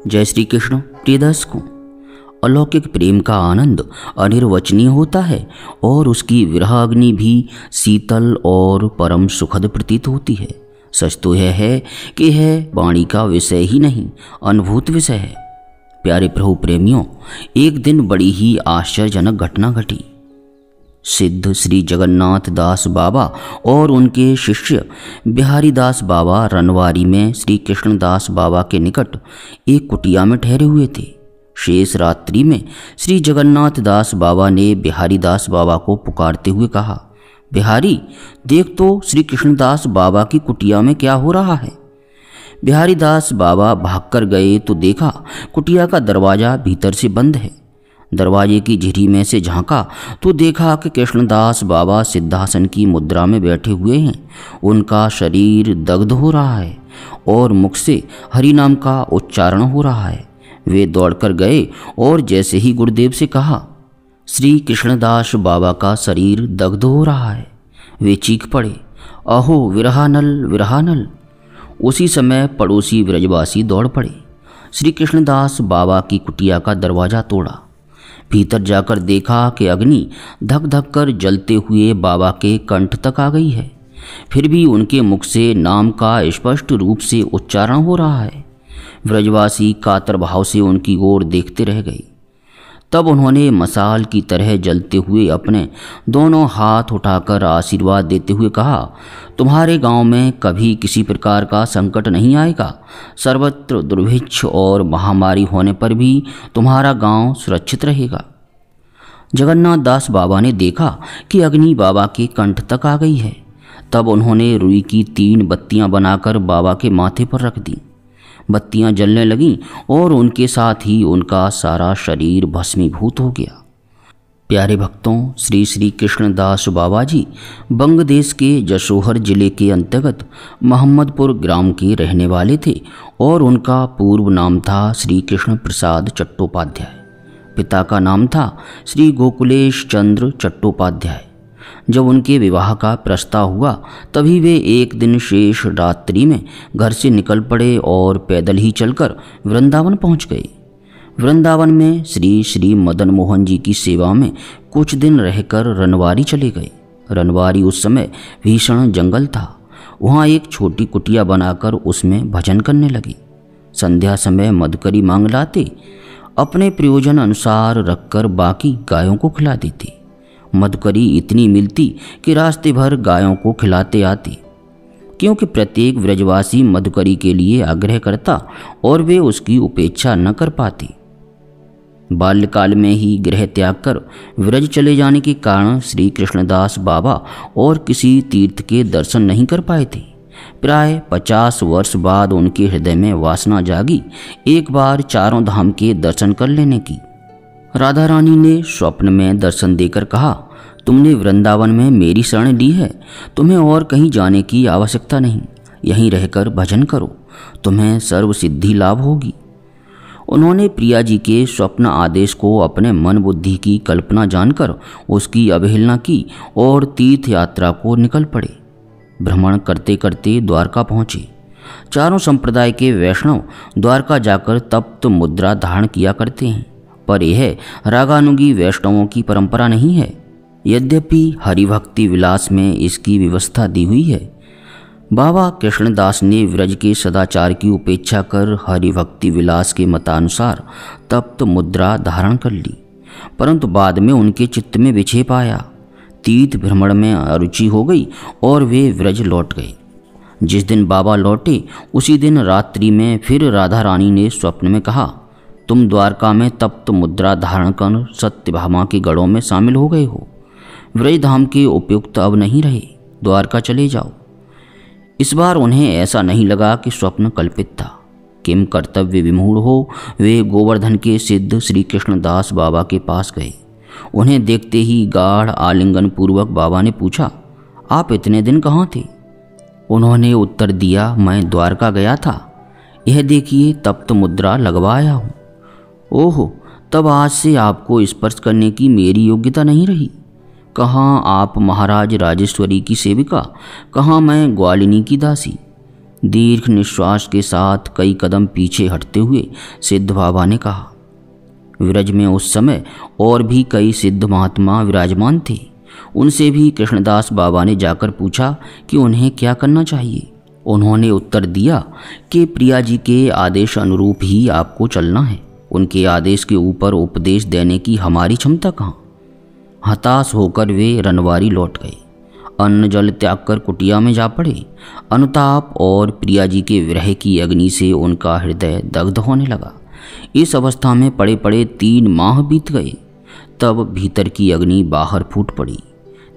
जय श्री कृष्ण। प्रिय दर्शकों, अलौकिक प्रेम का आनंद अनिर्वचनीय होता है और उसकी विरहाग्नि भी शीतल और परम सुखद प्रतीत होती है। सच तो यह है कि यह वाणी का विषय ही नहीं, अनुभूत विषय है। प्यारे प्रभु प्रेमियों, एक दिन बड़ी ही आश्चर्यजनक घटना घटी। सिद्ध श्री जगन्नाथ दास बाबा और उनके शिष्य बिहारी दास बाबा रनवारी में श्री कृष्णदास बाबा के निकट एक कुटिया में ठहरे हुए थे। शेष रात्रि में श्री जगन्नाथ दास बाबा ने बिहारी दास बाबा को पुकारते हुए कहा, बिहारी देख तो श्री कृष्णदास बाबा की कुटिया में क्या हो रहा है। बिहारी दास बाबा भागकर गए तो देखा कुटिया का दरवाज़ा भीतर से बंद है। दरवाजे की झिरी में से झांका तो देखा कि कृष्णदास बाबा सिद्धासन की मुद्रा में बैठे हुए हैं। उनका शरीर दग्ध हो रहा है और मुख से हरि नाम का उच्चारण हो रहा है। वे दौड़कर गए और जैसे ही गुरुदेव से कहा, श्री कृष्णदास बाबा का शरीर दग्ध हो रहा है, वे चीख पड़े, अहो विरहानल विरहानल। उसी समय पड़ोसी ब्रजवासी दौड़ पड़े। श्री कृष्णदास बाबा की कुटिया का दरवाज़ा तोड़ा। भीतर जाकर देखा कि अग्नि धक धक कर जलते हुए बाबा के कंठ तक आ गई है। फिर भी उनके मुख से नाम का स्पष्ट रूप से उच्चारण हो रहा है। ब्रजवासी कातर भाव से उनकी ओर देखते रह गए। तब उन्होंने मसाल की तरह जलते हुए अपने दोनों हाथ उठाकर आशीर्वाद देते हुए कहा, तुम्हारे गांव में कभी किसी प्रकार का संकट नहीं आएगा। सर्वत्र दुर्भिक्ष और महामारी होने पर भी तुम्हारा गांव सुरक्षित रहेगा। जगन्नाथ दास बाबा ने देखा कि अग्नि बाबा के कंठ तक आ गई है। तब उन्होंने रुई की 3 बत्तियां बनाकर बाबा के माथे पर रख दी। बत्तियां जलने लगीं और उनके साथ ही उनका सारा शरीर भस्मीभूत हो गया। प्यारे भक्तों, श्री श्री कृष्णदास बाबा जी बंग देश के जशोहर जिले के अंतर्गत मोहम्मदपुर ग्राम के रहने वाले थे और उनका पूर्व नाम था श्री कृष्ण प्रसाद चट्टोपाध्याय। पिता का नाम था श्री गोकुलेश चंद्र चट्टोपाध्याय। जब उनके विवाह का प्रस्ताव हुआ तभी वे एक दिन शेष रात्रि में घर से निकल पड़े और पैदल ही चलकर वृंदावन पहुंच गए। वृंदावन में श्री श्री मदन मोहन जी की सेवा में कुछ दिन रहकर रनवारी चले गए। रनवारी उस समय भीषण जंगल था। वहाँ एक छोटी कुटिया बनाकर उसमें भजन करने लगे। संध्या समय मधुकरी मांग लाते, अपने प्रयोजन अनुसार रखकर बाकी गायों को खिला देते। मधुकरी इतनी मिलती कि रास्ते भर गायों को खिलाते आते, क्योंकि प्रत्येक व्रजवासी मधुकरी के लिए आग्रह करता और वे उसकी उपेक्षा न कर पाते। बाल्यकाल में ही गृह त्याग कर व्रज चले जाने के कारण श्री कृष्णदास बाबा और किसी तीर्थ के दर्शन नहीं कर पाए थे। प्राय 50 वर्ष बाद उनके हृदय में वासना जागी एक बार चारों धाम के दर्शन कर लेने की। राधा रानी ने स्वप्न में दर्शन देकर कहा, तुमने वृंदावन में मेरी शरण ली है, तुम्हें और कहीं जाने की आवश्यकता नहीं। यहीं रहकर भजन करो, तुम्हें सर्व सिद्धि लाभ होगी। उन्होंने प्रिया जी के स्वप्न आदेश को अपने मन बुद्धि की कल्पना जानकर उसकी अवहेलना की और तीर्थ यात्रा को निकल पड़े। भ्रमण करते करते द्वारका पहुँचे। चारों संप्रदाय के वैष्णव द्वारका जाकर तप्त मुद्रा धारण किया करते हैं, पर यह रागानुगी वैष्णवों की परंपरा नहीं है। यद्यपि हरिभक्ति विलास में इसकी व्यवस्था दी हुई है। बाबा कृष्णदास ने व्रज के सदाचार की उपेक्षा कर हरिभक्ति विलास के मतानुसार तप्त मुद्रा धारण कर ली, परंतु बाद में उनके चित्त में विक्षेप आया। तीर्थ भ्रमण में अरुचि हो गई और वे व्रज लौट गए। जिस दिन बाबा लौटे उसी दिन रात्रि में फिर राधा रानी ने स्वप्न में कहा, तुम द्वारका में तप्त मुद्रा धारण कर सत्यभामा के गढ़ों में शामिल हो गए हो। व्रजधाम के उपयुक्त अब नहीं रहे, द्वारका चले जाओ। इस बार उन्हें ऐसा नहीं लगा कि स्वप्न कल्पित था। किम कर्तव्य विमूढ़ हो वे गोवर्धन के सिद्ध श्री कृष्णदास बाबा के पास गए। उन्हें देखते ही गाढ़ आलिंगन पूर्वक बाबा ने पूछा, आप इतने दिन कहाँ थे? उन्होंने उत्तर दिया, मैं द्वारका गया था, यह देखिए तप्त मुद्रा लगवा आया हूँ। ओहो, तब आज से आपको स्पर्श करने की मेरी योग्यता नहीं रही। कहाँ आप महाराज राजेश्वरी की सेविका, कहाँ मैं ग्वालिनी की दासी। दीर्घ निश्वास के साथ कई कदम पीछे हटते हुए सिद्ध बाबा ने कहा। विरज में उस समय और भी कई सिद्ध महात्मा विराजमान थे। उनसे भी कृष्णदास बाबा ने जाकर पूछा कि उन्हें क्या करना चाहिए। उन्होंने उत्तर दिया कि प्रिया जी के आदेश अनुरूप ही आपको चलना है। उनके आदेश के ऊपर उपदेश देने की हमारी क्षमता कहाँ। हताश होकर वे रनवारी लौट गए। अन्न जल त्याग कर कुटिया में जा पड़े। अनुताप और प्रिया जी के विरह की अग्नि से उनका हृदय दग्ध होने लगा। इस अवस्था में पड़े पड़े 3 माह बीत गए। तब भीतर की अग्नि बाहर फूट पड़ी।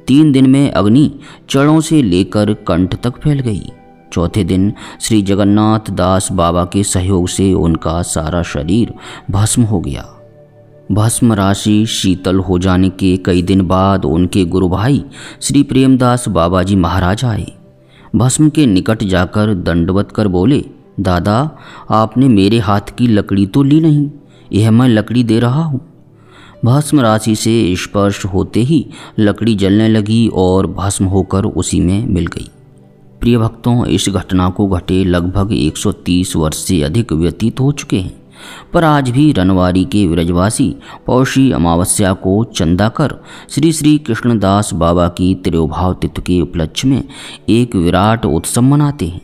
3 दिन में अग्नि चरणों से लेकर कंठ तक फैल गई। चौथे दिन श्री जगन्नाथ दास बाबा के सहयोग से उनका सारा शरीर भस्म हो गया। भस्म राशि शीतल हो जाने के कई दिन बाद उनके गुरु भाई श्री प्रेमदास बाबा जी महाराज आए। भस्म के निकट जाकर दंडवत कर बोले, दादा आपने मेरे हाथ की लकड़ी तो ली नहीं, यह मैं लकड़ी दे रहा हूँ। भस्म राशि से स्पर्श होते ही लकड़ी जलने लगी और भस्म होकर उसी में मिल गई। प्रिय भक्तों, इस घटना को घटे लगभग 130 वर्ष से अधिक व्यतीत हो चुके हैं, पर आज भी रनवारी के विरजवासी पौषी अमावस्या को चंदा कर श्री श्री कृष्णदास बाबा की तिरुभाव तिथि के उपलक्ष्य में एक विराट उत्सव मनाते हैं,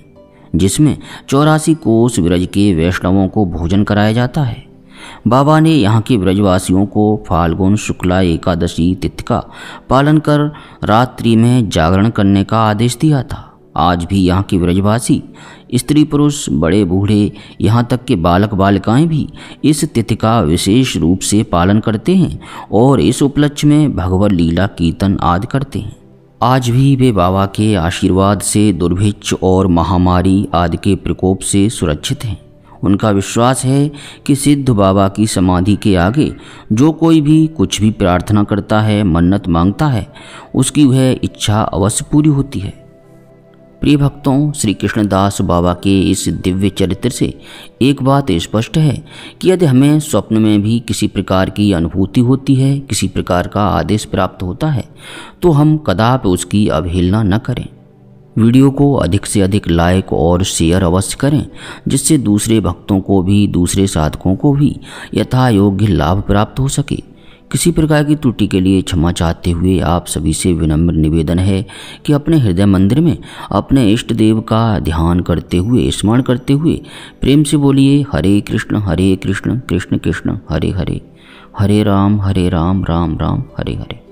जिसमें 84 कोस विरज के वैष्णवों को भोजन कराया जाता है। बाबा ने यहाँ के ब्रजवासियों को फाल्गुन शुक्ला एकादशी तिथि का पालन कर रात्रि में जागरण करने का आदेश दिया था। आज भी यहाँ के ब्रजवासी स्त्री पुरुष बड़े बूढ़े यहाँ तक के बालक बालिकाएं भी इस तिथि का विशेष रूप से पालन करते हैं और इस उपलक्ष्य में भगवत लीला कीर्तन आदि करते हैं। आज भी वे बाबा के आशीर्वाद से दुर्भिक्ष और महामारी आदि के प्रकोप से सुरक्षित हैं। उनका विश्वास है कि सिद्ध बाबा की समाधि के आगे जो कोई भी कुछ भी प्रार्थना करता है, मन्नत मांगता है, उसकी वह इच्छा अवश्य पूरी होती है। प्रिय भक्तों, श्री कृष्णदास बाबा के इस दिव्य चरित्र से एक बात स्पष्ट है कि यदि हमें स्वप्न में भी किसी प्रकार की अनुभूति होती है, किसी प्रकार का आदेश प्राप्त होता है, तो हम कदापि उसकी अवहेलना न करें। वीडियो को अधिक से अधिक लाइक और शेयर अवश्य करें, जिससे दूसरे भक्तों को भी, दूसरे साधकों को भी यथा योग्य लाभ प्राप्त हो सके। किसी प्रकार की त्रुटि के लिए क्षमा चाहते हुए आप सभी से विनम्र निवेदन है कि अपने हृदय मंदिर में अपने इष्ट देव का ध्यान करते हुए, स्मरण करते हुए प्रेम से बोलिए, हरे कृष्ण कृष्ण कृष्ण हरे हरे, हरे राम राम राम हरे हरे।